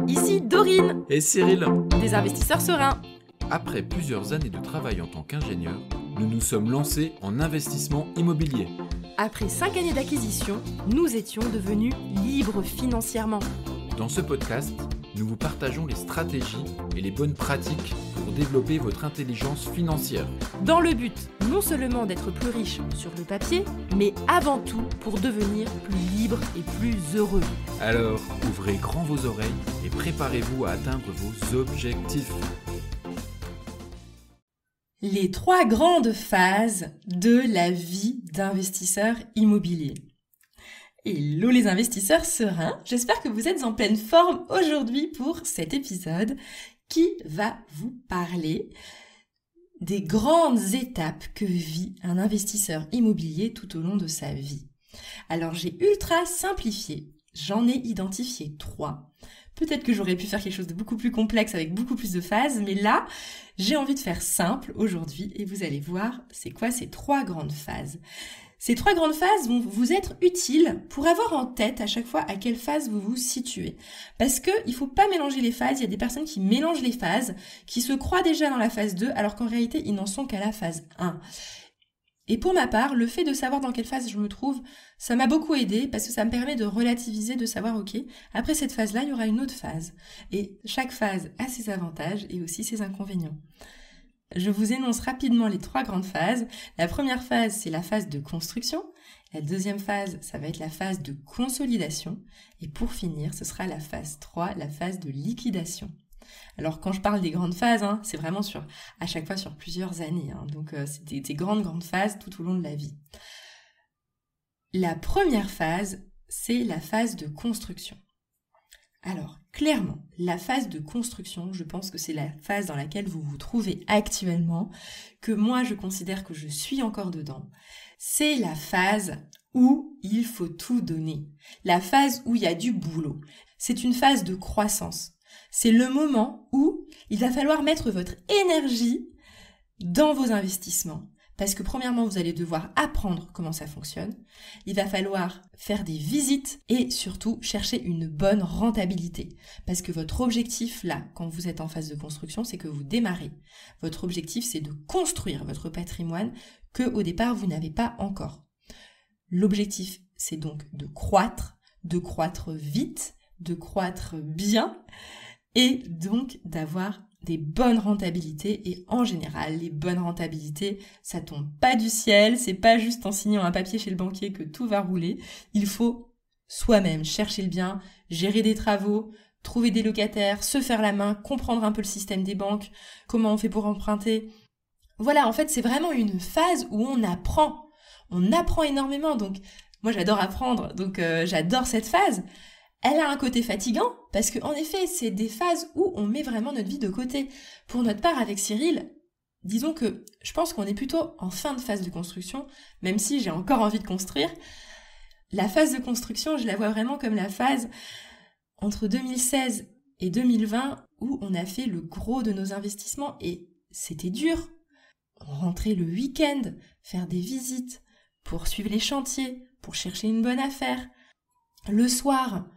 ici Dorine, Et Cyril, des investisseurs sereins. après plusieurs années de travail en tant qu'ingénieur, nous nous sommes lancés en investissement immobilier. Après 5 années d'acquisition, nous étions devenus libres financièrement. Dans ce podcast, nous vous partageons les stratégies et les bonnes pratiques pour développer votre intelligence financière. Dans le but non seulement d'être plus riche sur le papier, mais avant tout pour devenir plus libre et plus heureux. Alors, ouvrez grand vos oreilles et préparez-vous à atteindre vos objectifs. Les 3 grandes phases de la vie d'investisseur immobilier. Hello les investisseurs sereins, j'espère que vous êtes en pleine forme aujourd'hui pour cet épisode qui va vous parler des grandes étapes que vit un investisseur immobilier tout au long de sa vie. Alors j'ai ultra simplifié, j'en ai identifié 3. Peut-être que j'aurais pu faire quelque chose de beaucoup plus complexe avec beaucoup plus de phases, mais là, j'ai envie de faire simple aujourd'hui et vous allez voir c'est quoi ces 3 grandes phases. Ces 3 grandes phases vont vous être utiles pour avoir en tête à chaque fois à quelle phase vous vous situez. Parce que il faut pas mélanger les phases, il y a des personnes qui mélangent les phases, qui se croient déjà dans la phase 2, alors qu'en réalité, ils n'en sont qu'à la phase 1. Et pour ma part, le fait de savoir dans quelle phase je me trouve, ça m'a beaucoup aidé parce que ça me permet de relativiser, de savoir, ok, après cette phase-là, il y aura une autre phase. Et chaque phase a ses avantages et aussi ses inconvénients. Je vous énonce rapidement les 3 grandes phases. La première phase, c'est la phase de construction. La deuxième phase, ça va être la phase de consolidation. Et pour finir, ce sera la phase 3, la phase de liquidation. Alors quand je parle des grandes phases, c'est vraiment à chaque fois sur plusieurs années. Donc c'est des grandes phases tout au long de la vie. La première phase, c'est la phase de construction. Alors, clairement, la phase de construction, je pense que c'est la phase dans laquelle vous vous trouvez actuellement, que moi je considère que je suis encore dedans. C'est la phase où il faut tout donner. La phase où il y a du boulot. C'est une phase de croissance. C'est le moment où il va falloir mettre votre énergie dans vos investissements. Parce que premièrement, vous allez devoir apprendre comment ça fonctionne. Il va falloir faire des visites et surtout chercher une bonne rentabilité. Parce que votre objectif là, quand vous êtes en phase de construction, c'est que vous démarrez. Votre objectif, c'est de construire votre patrimoine que au départ, vous n'avez pas encore. L'objectif, c'est donc de croître vite, de croître bien et donc d'avoir des bonnes rentabilités. Et en général, les bonnes rentabilités, ça tombe pas du ciel, c'est pas juste en signant un papier chez le banquier que tout va rouler. Il faut soi-même chercher le bien, gérer des travaux, trouver des locataires, se faire la main, comprendre un peu le système des banques, comment on fait pour emprunter. Voilà, en fait, c'est vraiment une phase où on apprend. On apprend énormément, donc moi j'adore apprendre, donc j'adore cette phase. Elle a un côté fatigant parce que en effet, c'est des phases où on met vraiment notre vie de côté. Pour notre part, avec Cyril, disons que je pense qu'on est plutôt en fin de phase de construction, même si j'ai encore envie de construire. La phase de construction, je la vois vraiment comme la phase entre 2016 et 2020 où on a fait le gros de nos investissements et c'était dur. Rentrer le week-end, faire des visites, pour suivre les chantiers, pour chercher une bonne affaire. Le soir,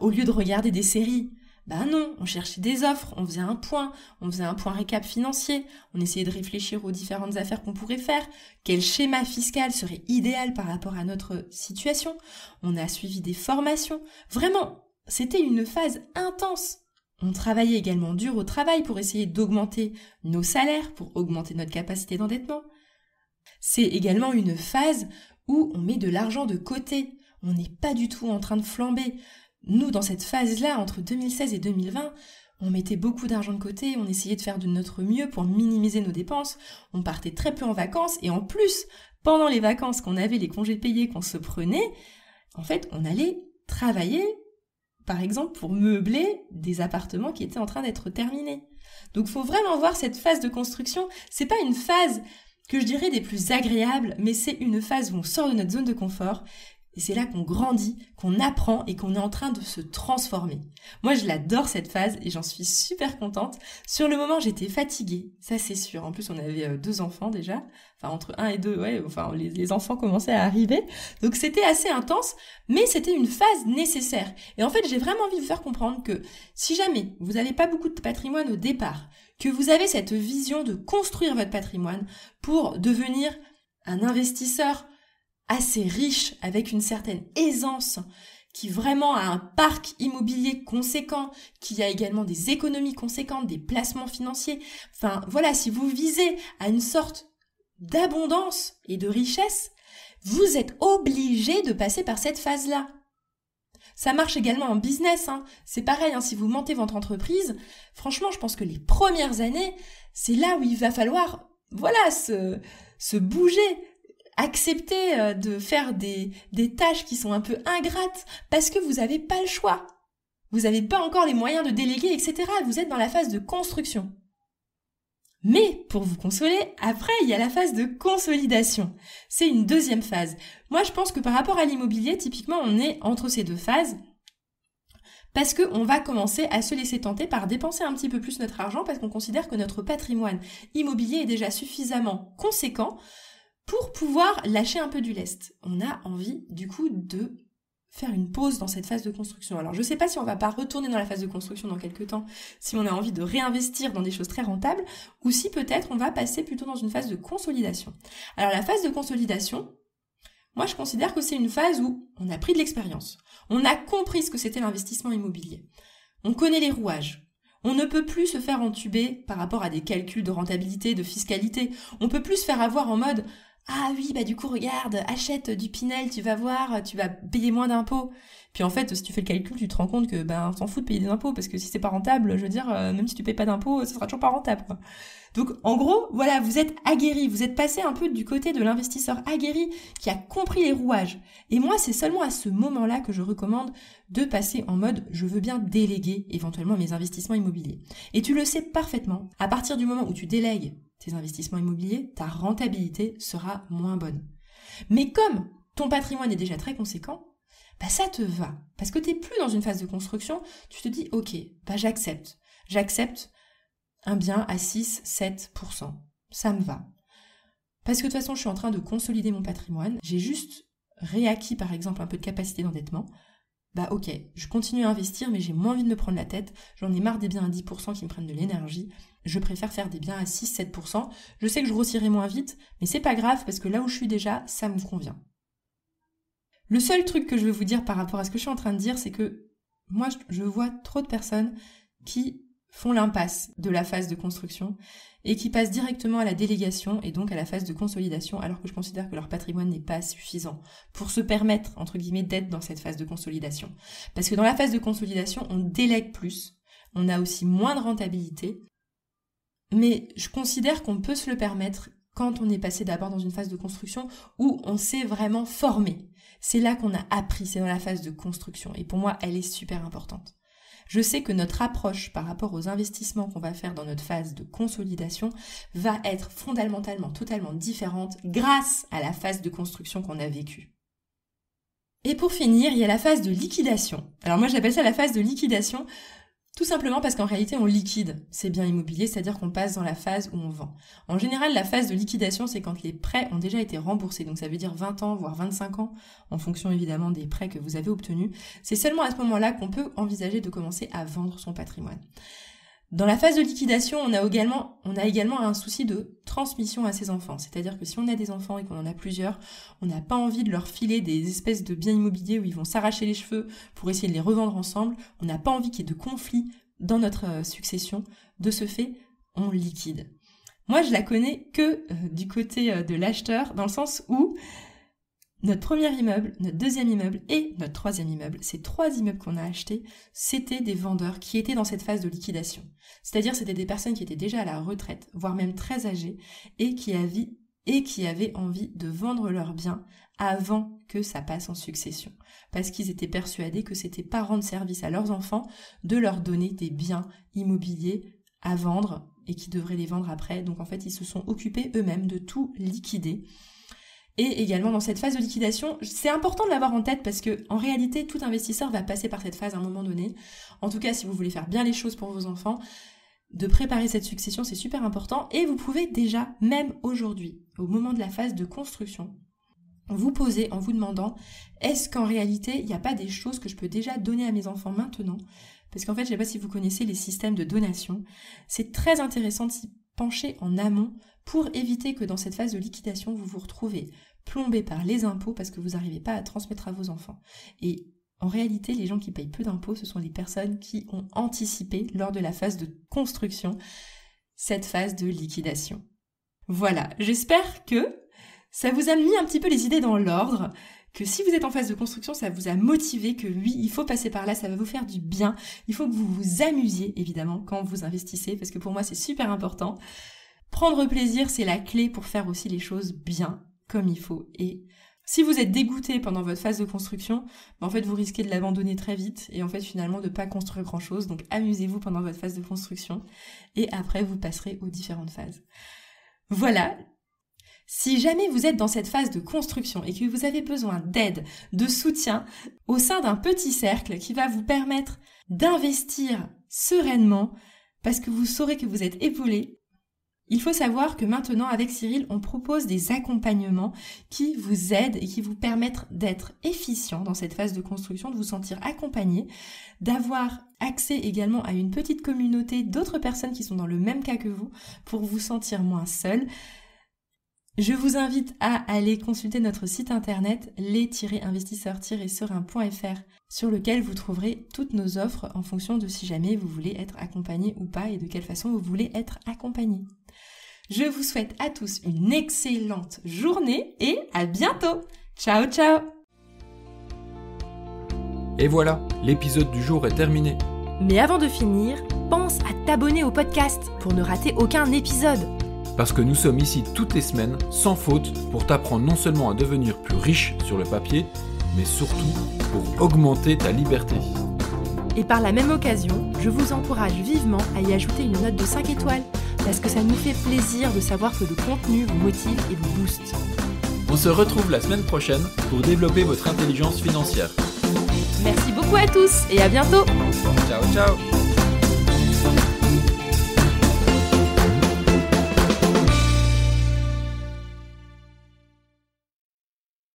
au lieu de regarder des séries, non, on cherchait des offres, on faisait un point récap financier, on essayait de réfléchir aux différentes affaires qu'on pourrait faire, quel schéma fiscal serait idéal par rapport à notre situation, on a suivi des formations, vraiment, c'était une phase intense. On travaillait également dur au travail pour essayer d'augmenter nos salaires, pour augmenter notre capacité d'endettement. C'est également une phase où on met de l'argent de côté, on n'est pas du tout en train de flamber. Nous, dans cette phase-là, entre 2016 et 2020, on mettait beaucoup d'argent de côté, on essayait de faire de notre mieux pour minimiser nos dépenses, on partait très peu en vacances, et en plus, pendant les vacances qu'on avait, les congés payés qu'on se prenait, en fait, on allait travailler, par exemple, pour meubler des appartements qui étaient en train d'être terminés. Donc, faut vraiment voir cette phase de construction, c'est pas une phase que je dirais des plus agréables, mais c'est une phase où on sort de notre zone de confort. Et c'est là qu'on grandit, qu'on apprend et qu'on est en train de se transformer. Moi, je l'adore cette phase et j'en suis super contente. Sur le moment, j'étais fatiguée, ça c'est sûr. En plus, on avait 2 enfants déjà. Enfin, entre 1 et 2, les enfants commençaient à arriver. Donc c'était assez intense, mais c'était une phase nécessaire. Et en fait, j'ai vraiment envie de vous faire comprendre que si jamais vous n'avez pas beaucoup de patrimoine au départ, que vous avez cette vision de construire votre patrimoine pour devenir un investisseur assez riche, avec une certaine aisance, qui vraiment a un parc immobilier conséquent, qui a également des économies conséquentes, des placements financiers. Enfin, voilà, si vous visez à une sorte d'abondance et de richesse, vous êtes obligé de passer par cette phase-là. Ça marche également en business, hein. C'est pareil, hein, si vous montez votre entreprise, franchement, je pense que les premières années, c'est là où il va falloir, voilà, se bouger, accepter de faire des tâches qui sont un peu ingrates parce que vous n'avez pas le choix. Vous n'avez pas encore les moyens de déléguer, etc. Vous êtes dans la phase de construction. Mais pour vous consoler, après, il y a la phase de consolidation. C'est une deuxième phase. Moi, je pense que par rapport à l'immobilier, typiquement, on est entre ces 2 phases parce qu'on va commencer à se laisser tenter par dépenser un petit peu plus notre argent parce qu'on considère que notre patrimoine immobilier est déjà suffisamment conséquent pour pouvoir lâcher un peu du lest. On a envie, du coup, de faire une pause dans cette phase de construction. Alors, je ne sais pas si on va pas retourner dans la phase de construction dans quelques temps, si on a envie de réinvestir dans des choses très rentables, ou si peut-être on va passer plutôt dans une phase de consolidation. Alors, la phase de consolidation, moi, je considère que c'est une phase où on a pris de l'expérience. On a compris ce que c'était l'investissement immobilier. On connaît les rouages. On ne peut plus se faire entuber par rapport à des calculs de rentabilité, de fiscalité. On peut plus se faire avoir en mode « Ah oui, bah du coup, regarde, achète du Pinel, tu vas voir, tu vas payer moins d'impôts. » Puis en fait, si tu fais le calcul, tu te rends compte que on s'en fout de payer des impôts, parce que si c'est pas rentable, je veux dire, même si tu payes pas d'impôts, ça sera toujours pas rentable, quoi. Donc en gros, voilà, vous êtes aguerri, vous êtes passé un peu du côté de l'investisseur aguerri qui a compris les rouages. Et moi, c'est seulement à ce moment-là que je recommande de passer en mode « je veux bien déléguer éventuellement mes investissements immobiliers ». Et tu le sais parfaitement, à partir du moment où tu délègues tes investissements immobiliers, ta rentabilité sera moins bonne. Mais comme ton patrimoine est déjà très conséquent, bah ça te va. Parce que tu n'es plus dans une phase de construction, tu te dis « ok, bah j'accepte. J'accepte un bien à 6-7%. Ça me va. Parce que de toute façon, je suis en train de consolider mon patrimoine. J'ai juste réacquis, par exemple, un peu de capacité d'endettement. Bah ok, je continue à investir, mais j'ai moins envie de me prendre la tête. J'en ai marre des biens à 10% qui me prennent de l'énergie. Je préfère faire des biens à 6-7%. Je sais que je grossirai moins vite, mais c'est pas grave parce que là où je suis déjà, ça me convient. Le seul truc que je veux vous dire par rapport à ce que je suis en train de dire, c'est que moi, je vois trop de personnes qui font l'impasse de la phase de construction et qui passent directement à la délégation et donc à la phase de consolidation, alors que je considère que leur patrimoine n'est pas suffisant pour se permettre, entre guillemets, d'être dans cette phase de consolidation. Parce que dans la phase de consolidation, on délègue plus, on a aussi moins de rentabilité, mais je considère qu'on peut se le permettre quand on est passé d'abord dans une phase de construction où on s'est vraiment formé. C'est là qu'on a appris, c'est dans la phase de construction. Et pour moi, elle est super importante. Je sais que notre approche par rapport aux investissements qu'on va faire dans notre phase de consolidation va être fondamentalement, totalement différente grâce à la phase de construction qu'on a vécue. Et pour finir, il y a la phase de liquidation. Alors moi, j'appelle ça la phase de liquidation tout simplement parce qu'en réalité, on liquide ces biens immobiliers, c'est-à-dire qu'on passe dans la phase où on vend. En général, la phase de liquidation, c'est quand les prêts ont déjà été remboursés, donc ça veut dire 20 ans, voire 25 ans, en fonction évidemment des prêts que vous avez obtenus. C'est seulement à ce moment-là qu'on peut envisager de commencer à vendre son patrimoine. Dans la phase de liquidation, on a également un souci de transmission à ses enfants. C'est-à-dire que si on a des enfants et qu'on en a plusieurs, on n'a pas envie de leur filer des espèces de biens immobiliers où ils vont s'arracher les cheveux pour essayer de les revendre ensemble. On n'a pas envie qu'il y ait de conflits dans notre succession. De ce fait, on liquide. Moi, je la connais que du côté de l'acheteur, dans le sens où notre premier immeuble, notre deuxième immeuble et notre troisième immeuble, ces 3 immeubles qu'on a achetés, c'était des vendeurs qui étaient dans cette phase de liquidation. C'est-à-dire c'était des personnes qui étaient déjà à la retraite, voire même très âgées, et qui avaient envie de vendre leurs biens avant que ça passe en succession. Parce qu'ils étaient persuadés que c'était pas rendre service à leurs enfants de leur donner des biens immobiliers à vendre et qui devraient les vendre après. Donc en fait, ils se sont occupés eux-mêmes de tout liquider. Et également dans cette phase de liquidation, c'est important de l'avoir en tête parce que en réalité, tout investisseur va passer par cette phase à un moment donné. En tout cas, si vous voulez faire bien les choses pour vos enfants, de préparer cette succession, c'est super important. Et vous pouvez déjà, même aujourd'hui, au moment de la phase de construction, vous poser en vous demandant, est-ce qu'en réalité, il n'y a pas des choses que je peux déjà donner à mes enfants maintenant ? Parce qu'en fait, je ne sais pas si vous connaissez les systèmes de donation. C'est très intéressant de s'y pencher en amont pour éviter que dans cette phase de liquidation, vous vous retrouvez plombé par les impôts parce que vous n'arrivez pas à transmettre à vos enfants. Et en réalité, les gens qui payent peu d'impôts, ce sont les personnes qui ont anticipé lors de la phase de construction cette phase de liquidation. Voilà, j'espère que ça vous a mis un petit peu les idées dans l'ordre, que si vous êtes en phase de construction, ça vous a motivé, que oui, il faut passer par là, ça va vous faire du bien. Il faut que vous vous amusiez, évidemment, quand vous investissez, parce que pour moi, c'est super important. Prendre plaisir, c'est la clé pour faire aussi les choses bien, comme il faut. Et si vous êtes dégoûté pendant votre phase de construction, en fait, vous risquez de l'abandonner très vite et en fait, finalement, de ne pas construire grand-chose. Donc, amusez-vous pendant votre phase de construction et après, vous passerez aux différentes phases. Voilà. Si jamais vous êtes dans cette phase de construction et que vous avez besoin d'aide, de soutien au sein d'un petit cercle qui va vous permettre d'investir sereinement parce que vous saurez que vous êtes épaulé, il faut savoir que maintenant, avec Cyril, on propose des accompagnements qui vous aident et qui vous permettent d'être efficient dans cette phase de construction, de vous sentir accompagné, d'avoir accès également à une petite communauté d'autres personnes qui sont dans le même cas que vous pour vous sentir moins seul. Je vous invite à aller consulter notre site internet les-investisseurs-serein.fr sur lequel vous trouverez toutes nos offres en fonction de si jamais vous voulez être accompagné ou pas et de quelle façon vous voulez être accompagné. Je vous souhaite à tous une excellente journée et à bientôt. Ciao, ciao. Et voilà, l'épisode du jour est terminé. Mais avant de finir, pense à t'abonner au podcast pour ne rater aucun épisode. Parce que nous sommes ici toutes les semaines, sans faute, pour t'apprendre non seulement à devenir plus riche sur le papier, mais surtout pour augmenter ta liberté. Et par la même occasion, je vous encourage vivement à y ajouter une note de 5 étoiles, parce que ça nous fait plaisir de savoir que le contenu vous motive et vous booste. On se retrouve la semaine prochaine pour développer votre intelligence financière. Merci beaucoup à tous et à bientôt. Ciao, ciao.